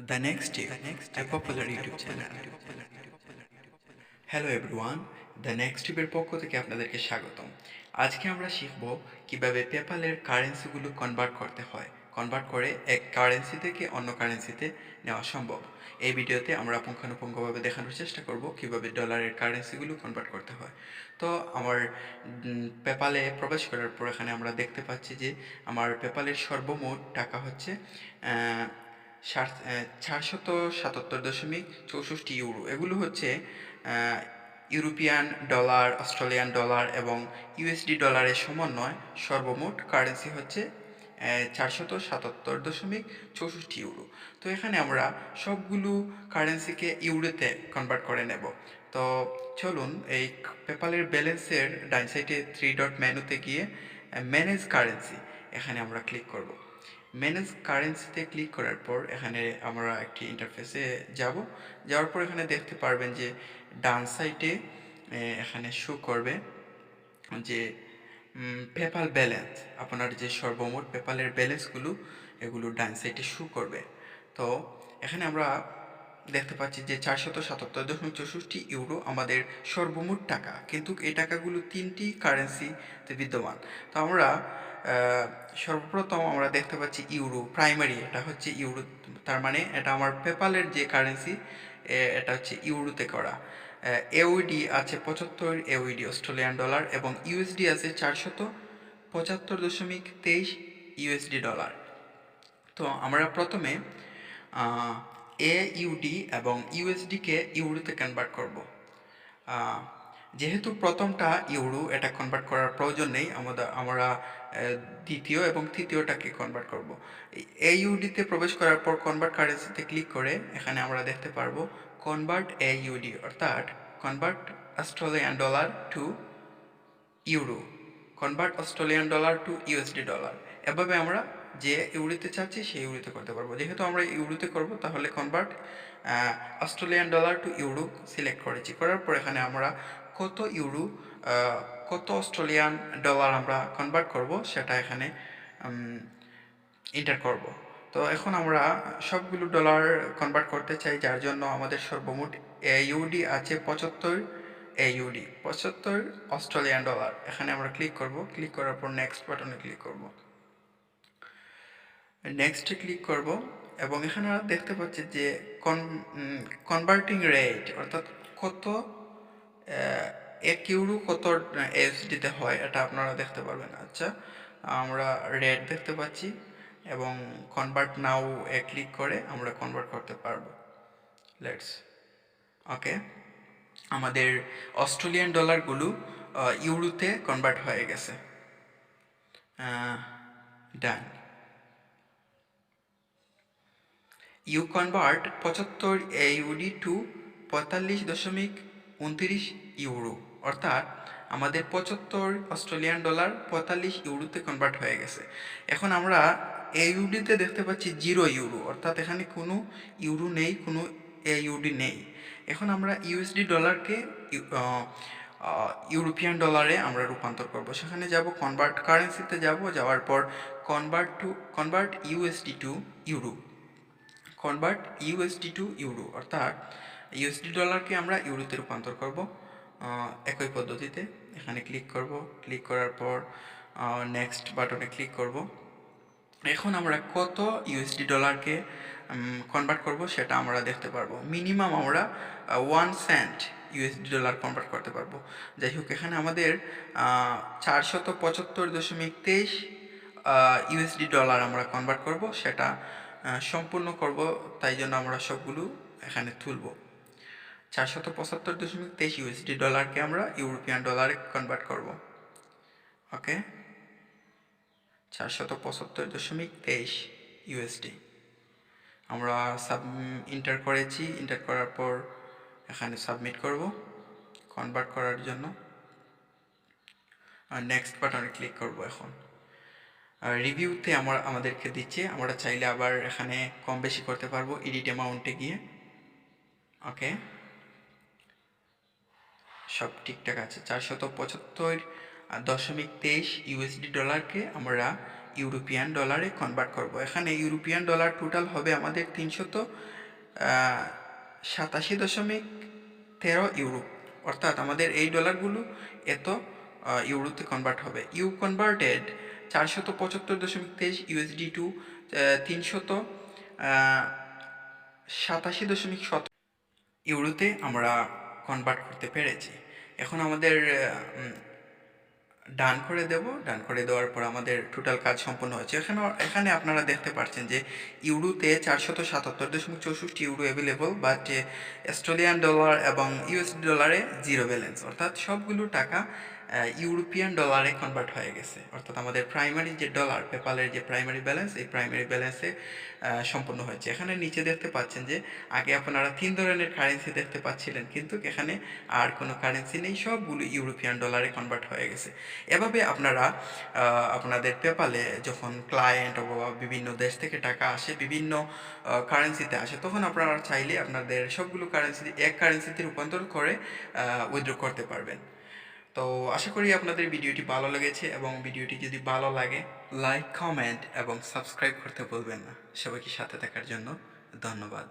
The next tip, a popular YouTube channel. Hello everyone, the next টিপের পক্ষ থেকে আপনাদেরকে স্বাগতম। আজকে আমরা শিখব কিভাবে পেপ্যালের কারেন্সিগুলো কনভার্ট করতে হয়, কনভার্ট করে এক কারেন্সি থেকে অন্য কারেন্সিতে নেওয়া সম্ভব। এই ভিডিওতে আমরা পুঙ্খানুপুঙ্খভাবে দেখানোর চেষ্টা করব কিভাবে ডলারের কারেন্সিগুলো কনভার্ট করতে হয়। তো আমার পেপ্যালে প্রবেশ করার পর এখানে আমরা দেখতে পাচ্ছি যে আমার পেপ্যালের সর্বমোট টাকা হচ্ছে 477.64 ইউরো। এগুলো হচ্ছে ইউরোপিয়ান ডলার, অস্ট্রেলিয়ান ডলার এবং ইউএসডি ডলারের সমন্বয় সর্বমোট কারেন্সি হচ্ছে 477.64 ইউরো। তো এখানে আমরা সবগুলো কারেন্সিকে ইউরোতে কনভার্ট করে নেব। তো চলুন এই পেপ্যালের ব্যালেন্সের ডান সাইডে 3 ডট মেনুতে গিয়ে ম্যানেজ কারেন্সি এখানে আমরা ক্লিক করব। ম্যানেজ কারেন্সিতে ক্লিক করার পর এখানে আমরা একটি ইন্টারফেসে যাওয়ার পর এখানে দেখতে পারবেন যে ডান সাইডে এখানে শো করবে যে পেপ্যাল ব্যালেন্স, আপনার যে সর্বমোট পেপ্যালের ব্যালেন্সগুলো এগুলো ডান সাইডে শো করবে। তো এখানে আমরা দেখতে পাচ্ছি যে 477.64 ইউরো আমাদের সর্বমোট টাকা, কিন্তু এই টাকাগুলো তিনটি কারেন্সিতে বিদ্যমান। তো আমরা সর্বপ্রথম আমরা দেখতে পাচ্ছি ইউরো প্রাইমারি, এটা হচ্ছে ইউরো, তার মানে এটা আমার পেপ্যালের যে কারেন্সি এটা হচ্ছে ইউরোতে করা। এউইডি আছে 75 এউইডি অস্ট্রেলিয়ান ডলার এবং ইউএসডি আছে 475.23 ইউএসডি ডলার। তো আমরা প্রথমে এইউডি এবং ইউএসডিকে ইউরোতে কনভার্ট করব। যেহেতু প্রথমটা ইউরো, এটা কনভার্ট করার প্রয়োজন নেই, আমরা দ্বিতীয় এবং তৃতীয়টাকে কনভার্ট করব। এইউডিতে প্রবেশ করার পর কনভার্ট কারেন্সিতে ক্লিক করে এখানে আমরা দেখতে পারবো কনভার্ট এইউডি, অর্থাৎ convert Australian dollar to euro, convert Australian dollar to USD dollar. এভাবে আমরা যে ইউরোতে চাচ্ছি সেই ইউরোতে করতে পারবো। যেহেতু আমরা ইউরোতে করব তাহলে convert Australian dollar to euro select করেছি। করার পর এখানে আমরা কত ইউরো, কত অস্ট্রেলিয়ান ডলার আমরা কনভার্ট করব সেটা এখানে এন্টার করব। তো এখন আমরা সবগুলো ডলার কনভার্ট করতে চাই, যার জন্য আমাদের সর্বমোট ইউডি আছে 75 অস্ট্রেলিয়ান ডলার। এখানে আমরা ক্লিক করব, ক্লিক করার পর নেক্সট বাটনে ক্লিক করব, নেক্সটে ক্লিক করব এবং এখানে দেখতে পাচ্ছি যে কনভার্টিং রেট, অর্থাৎ কত 1 ইউরো কত এসডিতে হয় এটা আপনারা দেখতে পারবেন। আচ্ছা, আমরা রেট দেখতে পাচ্ছি এবং কনভার্ট নাও ক্লিক করে আমরা কনভার্ট করতে পারবো। লেটস ওকে, আমাদের অস্ট্রেলিয়ান ডলারগুলো ইউরোতে কনভার্ট হয়ে গেছে। Done. You convert 75 USD to 45.29 euro, অর্থাৎ আমাদের 75 অস্ট্রেলিয়ান ডলার 45 ইউরোতে কনভার্ট হয়ে গেছে। এখন আমরা এইউডিতে দেখতে পাচ্ছি 0 ইউরো, অর্থাৎ এখানে কোনো ইউরো নেই, কোনো এইউডি নেই। এখন আমরা ইউএসডি ডলারকে ইউরোপিয়ান ডলারে আমরা রূপান্তর করব। সেখানে যাব, কনভার্ট কারেন্সিতে যাওয়ার পর convert USD two euro, convert USD two euro, অর্থাৎ ইউএসডি ডলারকে আমরা ইউরোতে রূপান্তর করব একই পদ্ধতিতে। এখানে ক্লিক করব, ক্লিক করার পর নেক্সট বাটনে ক্লিক করব। এখন আমরা কত ইউএসডি ডলারকে কনভার্ট করব সেটা আমরা দেখতে পারবো। মিনিমাম আমরা 1 সেন্ট ইউএসডি ডলার কনভার্ট করতে পারবো। যাই হোক, এখানে আমাদের 475.23 ইউএসডি ডলার আমরা কনভার্ট করব, সেটা সম্পূর্ণ করব, তাই জন্য আমরা সবগুলো এখানে তুলব। 475.23 ইউএসডি ডলারকে আমরা ইউরোপিয়ান ডলারে কনভার্ট করব। ওকে, 475.23 ইউএসডি আমরা এন্টার করেছি। এন্টার করার পর এখানে সাবমিট করব কনভার্ট করার জন্য, আর নেক্সট বাটনে ক্লিক করব। এখন রিভিউতে আমাদেরকে দিচ্ছে, আমরা চাইলে আবার এখানে কম বেশি করতে পারবো এডিট অ্যামাউন্টে গিয়ে। ওকে, সব ঠিকঠাক আছে। 475.23 ইউএসডি ডলারকে আমরা ইউরোপিয়ান ডলারে কনভার্ট করব। এখানে ইউরোপিয়ান ডলার টোটাল হবে আমাদের 387.13 ইউরো, অর্থাৎ আমাদের এই ডলারগুলো এত ইউরোতে কনভার্ট হবে। ইউ কনভার্টেড 475.23 ইউএসডি টু 387.17 ইউরোতে আমরা কনভার্ট করতে পেরেছি। এখন আমাদের ডান করে দেব। ডান করে দেওয়ার পর আমাদের টোটাল কাজ সম্পন্ন হয়েছে। এখানে আপনারা দেখতে পাচ্ছেন যে ইউরোতে 477.64 euro available, but Australian dollar এবং ইউএসডি ডলারে জিরো ব্যালেন্স, অর্থাৎ সবগুলো টাকা ইউরোপিয়ান ডলারে কনভার্ট হয়ে গেছে। অর্থাৎ আমাদের প্রাইমারি যে ডলার পেপালের যে প্রাইমারি ব্যালেন্স, এই প্রাইমারি ব্যালেন্সে সম্পন্ন হয়েছে। এখানে নিচে দেখতে পাচ্ছেন যে আগে আপনারা 3 ধরনের কারেন্সি দেখতে পাচ্ছিলেন, কিন্তু এখানে আর কোনো কারেন্সি নেই, সবগুলো ইউরোপিয়ান ডলারে কনভার্ট হয়ে গেছে। এভাবে আপনারা আপনাদের পেপালে যখন ক্লায়েন্ট অথবা বিভিন্ন দেশ থেকে টাকা আসে, বিভিন্ন কারেন্সিতে আসে, তখন আপনারা চাইলে আপনাদের সবগুলো কারেন্সি এক কারেন্সিতে রূপান্তর করে উইথড্র করতে পারবেন। তো আশা করি আপনাদের ভিডিওটি ভালো লেগেছে, এবং ভিডিওটি যদি ভালো লাগে লাইক, কমেন্ট এবং সাবস্ক্রাইব করতে ভুলবেন না। সবাইকে সাথে থাকার জন্য ধন্যবাদ।